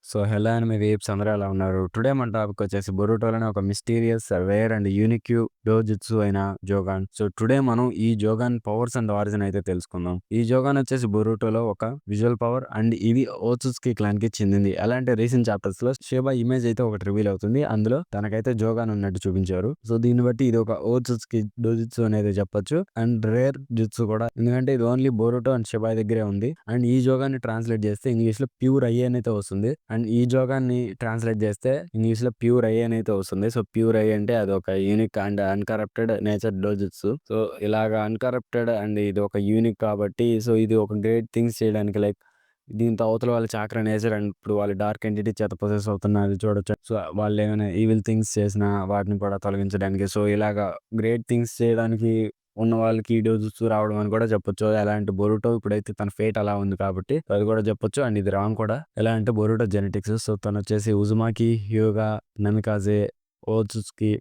So hello and waves అందరూ ఎలా ఉన్నారు? టుడే మన టాపిక్ వచ్చేసి బొరుటోలోనే ఒక మిస్టీరియస్, రేర్ అండ్ యూనిక్ డోజుట్సు అయిన జోగాన్. సో టుడే మనం ఈ జోగాన్ పవర్స్ అండ్ ఆరిజిన్ అయితే తెలుసుకుందాం. ఈ జోగాన్ వచ్చేసి బొరుటోలో ఒక విజువల్ పవర్ అండ్ ఇది ఓత్సుట్సుకి క్లాన్‌కి చెందింది. ఎలా అంటే రీసెంట్ చాప్టర్స్‌లో షిబా ఇమేజ్ అయితే ఒకటి రివీల్ అవుతుంది. అందులో తనకైతే జోగాన్ ఉన్నట్టు చూపించారు. సో దీన్ని బట్టి ఇది ఒక ఓత్సుట్సుకి డోజుట్సు అనేది చెప్పొచ్చు. అండ్ రేర్ జుట్సు కూడా. ఎందుకంటే ఇది ఓన్లీ బొరుటో అండ్ షిబా దగ్గరే ఉంది. అండ్ ఈ జోగాన్ని ట్రాన్స్‌లేట్ చేస్తే ఇంగ్లీష్‌లో ప్యూర్ ఐ అని అయితే వస్తుంది. అండ్ ఈ జోగాన్ని ట్రాన్స్‌లేట్ చేస్తే ఇంగ్లీష్‌లో ప్యూర్ ఐ అని అయితే వస్తుంది. సో ప్యూర్ ఐ అంటే అదొక యూనిక్ అండ్ అన్‌కరప్టెడ్ నేచర్ డోజుట్సు. సో ఇలాగ అన్‌కరప్టెడ్ అండ్ ఇది ఒక యూనిక్ కాబట్టి సో ఇది ఒక గ్రేట్ థింగ్స్ చేయడానికి లైక్ దీంతో అవతల వాళ్ళ చాక్రా నేచర్ అండ్ ఇప్పుడు వాళ్ళు డార్క్ ఎంటిటీ చేత పొసెస్ అవుతున్నారు చూడొచ్చు. సో వాళ్ళు ఏమైనా ఈవిల్ థింగ్స్ చేసినా వాటిని కూడా తొలగించడానికి సో ఇలాగ గ్రేట్ థింగ్స్ చేయడానికి ఉన్న వాళ్ళకి ఈ డోజుట్సు రావడం అని కూడా చెప్పొచ్చు. ఎలా అంటే బొరుటో ఇప్పుడైతే తన ఫేట్ అలా ఉంది కాబట్టి అది కూడా చెప్పొచ్చు. అండ్ ఇది రాంగ్ కూడా. ఎలా అంటే బొరుటో జెనెటిక్స్. సో తనొచ్చేసి Uzumaki, Hyuga, Namikaze, Otsutsuki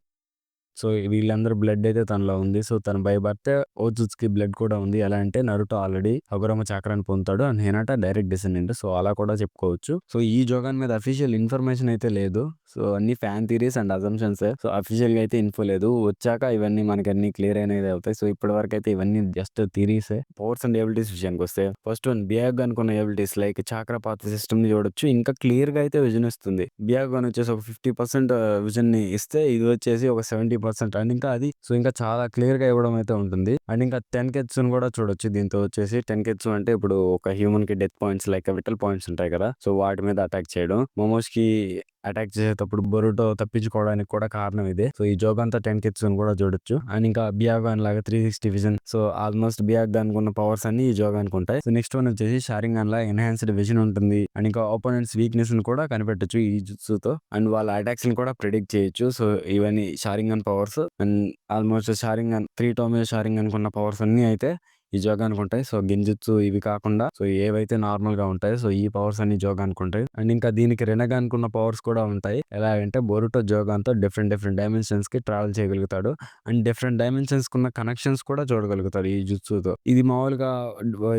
so వీళ్ళందరూ బ్లడ్ అయితే తనలో ఉంది. సో తను బై బర్త్ ఓత్సుట్సుకి బ్లడ్ కూడా ఉంది. ఎలా అంటే నరుటో ఆల్రెడీ హగురమ చాక్రాని పొందుతాడు. And Hinata direct descendant. So అలా కూడా చెప్పుకోవచ్చు. సో ఈ జోగాన్ మీద అఫీషియల్ ఇన్ఫర్మేషన్ అయితే లేదు. సో అన్ని fan theories and assumptions. So official గా అయితే ఇన్ఫో లేదు. వచ్చాక ఇవన్నీ మనకి అన్ని క్లియర్ అనేది అవుతాయి. సో ఇప్పటి వరకు అయితే ఇవన్నీ జస్ట్ థియరీసే. పవర్స్ అండ్ ఎబిలిటీస్ విషయానికి వస్తే ఫస్ట్ వన్ బియాగ్ అనుకున్న ఎబిలిటీస్ లైక్ చాక్రా పాత్ సిస్టమ్ ని చూడొచ్చు. ఇంకా క్లియర్ గా అయితే విజన్ ఇస్తుంది. బియాగ్ అని వచ్చేసి ఒక 50% విజన్ ని ఇస్తే ఇది వచ్చేసి ఒక 70% అండ్ ఇంకా అది సో ఇంకా చాలా క్లియర్ గా ఇవ్వడం అయితే ఉంటుంది. అండ్ ఇంకా 10 కెట్స్ కూడా చూడొచ్చు. దీంతో వచ్చేసి 10 కెట్స్ అంటే ఇప్పుడు ఒక హ్యూమన్ కి death points like vital points ఉంటాయి కదా. సో వాటి మీద అటాక్ చేయడం. మోమోస్ కి అటాక్ చేసేటప్పుడు బొరుటో తప్పించుకోవడానికి కూడా కారణం ఇదే. సో ఈ జోగంతా 10 కిడ్స్ కూడా చూడొచ్చు. అండ్ ఇంకా బియాగాన్ లాగా 360 విజన్. సో ఆల్మోస్ట్ బియాగాన్ ఉన్న పవర్స్ అన్ని ఈ జోగానికి ఉంటాయి. సో నెక్స్ట్ వన్ వచ్చేసి షారింగాన్ లా ఎన్హాన్స్డ్ విజన్ ఉంటుంది. అండ్ ఇంకా ఓపోనెంట్స్ వీక్నెస్ ని కూడా కనిపెట్టొచ్చు ఈ జుట్సుతో. అండ్ వాళ్ళ అటాక్స్ ని కూడా ప్రిడిక్ట్ చేయొచ్చు. సో ఇవన్నీ షారింగాన్ పవర్స్. అండ్ ఆల్మోస్ట్ షారింగాన్ 3 టోమే షారింగాన్ ఉన్న పవర్స్ అన్ని అయితే ఈ జోగానికి ఉంటాయి. సో గిన్జుట్సు ఇవి కాకుండా సో ఏవైతే నార్మల్ గా ఉంటాయి సో ఈ పవర్స్ అన్ని జోగానికి ఉంటాయి. అండ్ ఇంకా దీనికి రెనగాన్‌కి ఉన్న పవర్స్ కూడా ఉంటాయి. ఎలాగంటే బొరుటో జోగాన్‌తో డిఫరెంట్ డైమెన్షన్స్ కి ట్రావెల్ చేయగలుగుతాడు. అండ్ డిఫరెంట్ డైమెన్షన్స్ కున్న కనెక్షన్స్ కూడా చూడగలుగుతాడు ఈ జుట్సుతో. ఇది మామూలుగా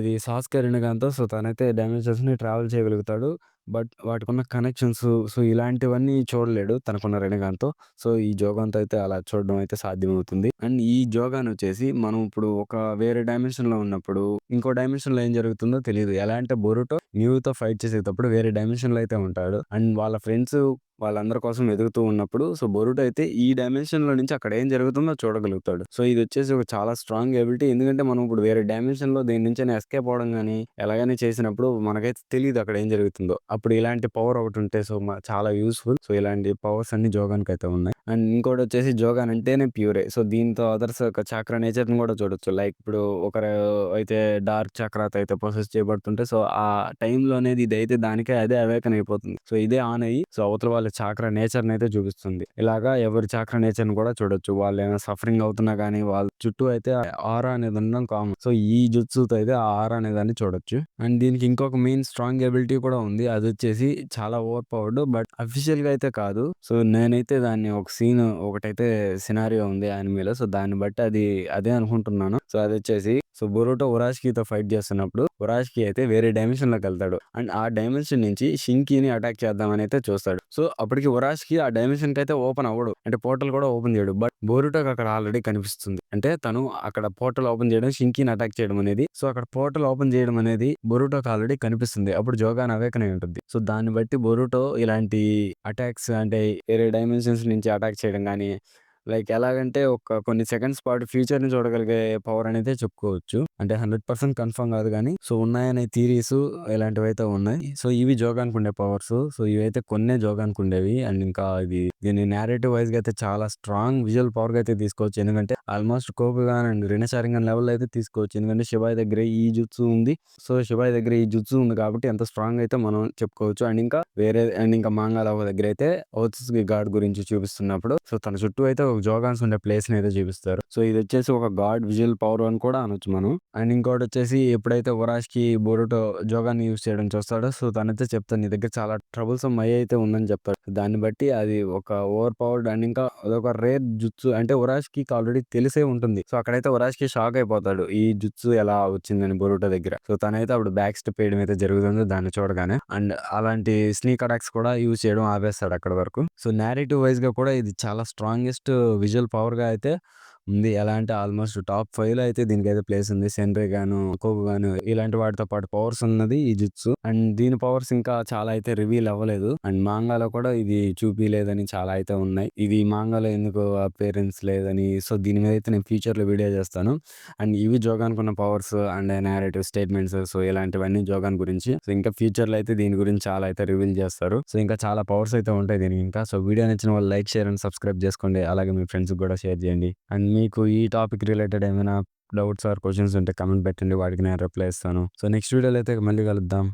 ఇది సాస్కే రెనగాన్‌తో సో తనైతే డైమెన్షన్స్ ని ట్రావెల్ చేయగలుగుతాడు. బట్ వాటికున్న కనెక్షన్స్ సో ఇలాంటివన్నీ చూడలేడు తనకున్న రెనగాన్‌తో. సో ఈ జోగాన్‌తో అయితే అలా చూడడం అయితే సాధ్యమవుతుంది. అండ్ ఈ జోగాన్ వచ్చేసి మనం ఇప్పుడు ఒక వేరే డైమెన్షన్‌లో ఉన్నప్పుడు ఇంకో డైమెన్షన్‌లో ఏం జరుగుతుందో తెలీదు. ఎలా అంటే బొరుటో న్యూతో ఫైట్ చేసేటప్పుడు వేరే డైమెన్షన్‌లో అయితే ఉంటాడు. అండ్ వాళ్ళ ఫ్రెండ్స్ వాళ్ళందరి కోసం వెతుకుతూ ఉన్నప్పుడు సో బొరుటో అయితే ఈ డైమెన్షన్‌లో నుంచి అక్కడ ఏం జరుగుతుందో చూడగలుగుతాడు. సో ఇది వచ్చేసి ఒక చాలా స్ట్రాంగ్ ఎబిలిటీ. ఎందుకంటే మనం ఇప్పుడు వేరే డైమెన్షన్‌లో దేని నుంచైనా ఎస్కేప్ అవ్వడం గాని, ఎలాగైనా చేసినప్పుడు మనకైతే తెలీదు అక్కడ ఏం జరుగుతుందో. అప్పుడు ఇలాంటి పవర్ ఒకటి ఉంటే సో చాలా యూజ్‌ఫుల్. సో ఇలాంటి పవర్స్ అన్ని జోగాన్‌కైతే ఉన్నాయి. అండ్ ఇంకోటి వచ్చేసి జోగాన్ అంటేనే ప్యూరే. సో దీంతో అదర్స్ ఒక చాక్రా నేచర్‌ని కూడా చూడొచ్చు. లైక్ ఇప్పుడు ఒకరు అయితే డార్క్ చక్రాతో అయితే పొసెస్ చేయబడుతుంటే సో ఆ టైంలో అనేది ఇదైతే దానికే అదే అవేకన్ అయిపోతుంది. సో ఇదే ఆన్ అయ్యి సో అవతల వాళ్ళ చాక్రా నేచర్‌ని అయితే చూపిస్తుంది. ఇలాగా ఎవరి చాక్రా నేచర్‌ని కూడా చూడొచ్చు. వాళ్ళు ఏమైనా సఫరింగ్ అవుతున్నా గానీ వాళ్ళ చుట్టూ అయితే ఆరా అనేది ఉండడం కామన్. సో ఈ జుట్సుతో అయితే ఆ ఆరా అనేదాన్ని చూడొచ్చు. అండ్ దీనికి ఇంకొక మెయిన్ స్ట్రాంగ్ ఎబిలిటీ కూడా ఉంది. అదొచ్చేసి చాలా ఓవర్ పవర్డ్ బట్ అఫీషియల్‌గా అయితే కాదు. సో నేనైతే దాన్ని ఒక సీన్ ఒకటైతే సినారియో ఉంది యానిమేలో. సో దాన్ని బట్టి అది అదే అనుకుంటున్నాను. సో అదొచ్చేసి సో బొరుటో ఉరాష్కితో ఫైట్ చేస్తున్నప్పుడు ఉరాష్కి అయితే వేరే డైమెన్షన్‌లోకి వెళ్తాడు. అండ్ ఆ డైమెన్షన్ నుంచి షింకీని అటాక్ చేద్దామని అయితే చూస్తాడు. సో అప్పటికి ఉరాష్కి ఆ డైమెన్షన్‌కి అయితే ఓపెన్ అవ్వడు. అంటే పోర్టల్ కూడా ఓపెన్ చేయడు. బట్ బొరుటోకి అక్కడ ఆల్రెడీ కనిపిస్తుంది. అంటే తను అక్కడ పోర్టల్ ఓపెన్ చేయడం, షింకీని అటాక్ చేయడం అనేది సో అక్కడ పోర్టల్ ఓపెన్ చేయడం అనేది బొరుటోకి ఆల్రెడీ కనిపిస్తుంది. అప్పుడు జోగాన్ అవేకన్ అయి ఉంటుంది. సో దాన్ని బట్టి బొరుటో ఇలాంటి అటాక్స్ అంటే వేరే డైమెన్షన్స్ నుంచి అటాక్ చేయడం గాని లైక్ ఎలాగంటే ఒక కొన్ని సెకండ్స్ పాటు ఫ్యూచర్‌ని చూడగలిగే పవర్ అనేది చెప్పుకోవచ్చు. అంటే 100% కన్ఫర్మ్ కాదు గానీ సో ఉన్నాయనే థియరీస్ ఇలాంటివైతే ఉన్నాయి. సో ఇవి జోగానికి ఉండే పవర్స్. సో ఇవైతే కొన్నే జోగానికి ఉండేవి. అండ్ ఇంకా ఇది దీన్ని నేరేటివ్ వైస్‌గా అయితే చాలా స్ట్రాంగ్ విజువల్ పవర్‌గా అయితే తీసుకోవచ్చు. ఎందుకంటే ఆల్మోస్ట్ కోకుగాన్ అండ్ రినో షారింగన్ లెవెల్‌లో అయితే తీసుకోవచ్చు. ఎందుకంటే షిబాయ్ దగ్గర ఈ జుట్సు ఉంది. సో షిబాయ్ దగ్గర ఈ జుట్సు ఉంది కాబట్టి ఎంత స్ట్రాంగ్ అయితే మనం చెప్పుకోవచ్చు. అండ్ ఇంకా వేరే అండ్ ఇంకా మాంగా లవ దగ్గర అయితే ఓత్సుకి గాడ్ గురించి చూపిస్తున్నప్పుడు సో తన చుట్టూ అయితే ఒక ఒక జోగాన్స్ ఉండే ప్లేస్‌ని అయితే చూపిస్తారు. సో ఇదొచ్చేసి ఒక గాడ్ విజువల్ పవర్ అని కూడా అనొచ్చు మనం. అండ్ ఇంకోటొచ్చేసి ఎప్పుడైతే ఒరాష్‌కి బోరుటో జోగాన్ని యూజ్ చేయడం చూస్తాడో సో తనైతే చెప్తాడు, నీ దగ్గర చాలా ట్రబుల్సమ్ మై అయితే ఉందని చెప్తాడు. దాన్ని బట్టి అది ఒక ఓవర్ పవర్డ్ అండ్ ఇంకా అదొక రేర్ జుట్సు అంటే ఒరాష్‌కి ఆల్రెడీ తెలిసే ఉంటుంది. సో అక్కడైతే ఒరాష్‌కి షాక్ అయిపోతాడు. ఈ జుట్సు ఎలా వచ్చిందని బోరుటో దగ్గర. సో తనైతే అప్పుడు బ్యాక్ స్టెప్ ఏయడం అయితే జరుగుతుంది దాన్ని చూడగానే. అండ్ అలాంటి స్నీక్ అటాక్స్ కూడా యూజ్ చేయడం ఆపేస్తాడు అక్కడి వరకు. సో నేరేటివ్ వైస్‌గా కూడా ఇది చాలా స్ట్రాంగెస్ట్ విజువల్ పవర్‌గా అయితే ఉంది. ఎలా అంటే ఆల్మోస్ట్ టాప్ 5లో అయితే దీనికైతే ప్లేస్ ఉంది. సెన్‌రై గాను, కోకు గాను ఇలాంటి వాటితో పాటు పవర్స్ ఉన్నది ఈ జుట్సు. అండ్ దీని పవర్స్ ఇంకా చాలా అయితే రివీల్ అవ్వలేదు. అండ్ మాంగాలో కూడా ఇది చూపియలేదని చాలా అయితే ఉన్నాయి. ఇది మాంగాలో ఎందుకు అపియరెన్స్ లేదని సో దీని మీద అయితే నేను ఫ్యూచర్‌లో వీడియో చేస్తాను. అండ్ ఇవి జోగాన్‌కున్న powers and narrative statements so ఇలాంటివన్నీ జోగాన్ గురించి. సో ఇంకా ఫ్యూచర్‌లో అయితే దీని గురించి చాలా అయితే రివీల్ చేస్తారు. సో ఇంకా చాలా పవర్స్ అయితే ఉంటాయి దీనికి ఇంకా. సో వీడియో నచ్చిన వాళ్ళు లైక్, షేర్ అండ్ సబ్స్క్రైబ్ చేసుకోండి. అలాగే మీ ఫ్రెండ్స్‌కి కూడా షేర్ చేయండి. అండ్ మీకు ఈ టాపిక్ రిలేటెడ్ ఏమైనా డౌట్స్ ఆర్ క్వెషన్స్ ఉంటే కామెంట్ పెట్టండి. వాటికి నేను రిప్లై ఇస్తాను. సో నెక్స్ట్ వీడియోలో అయితే మళ్ళీ కలుద్దాం.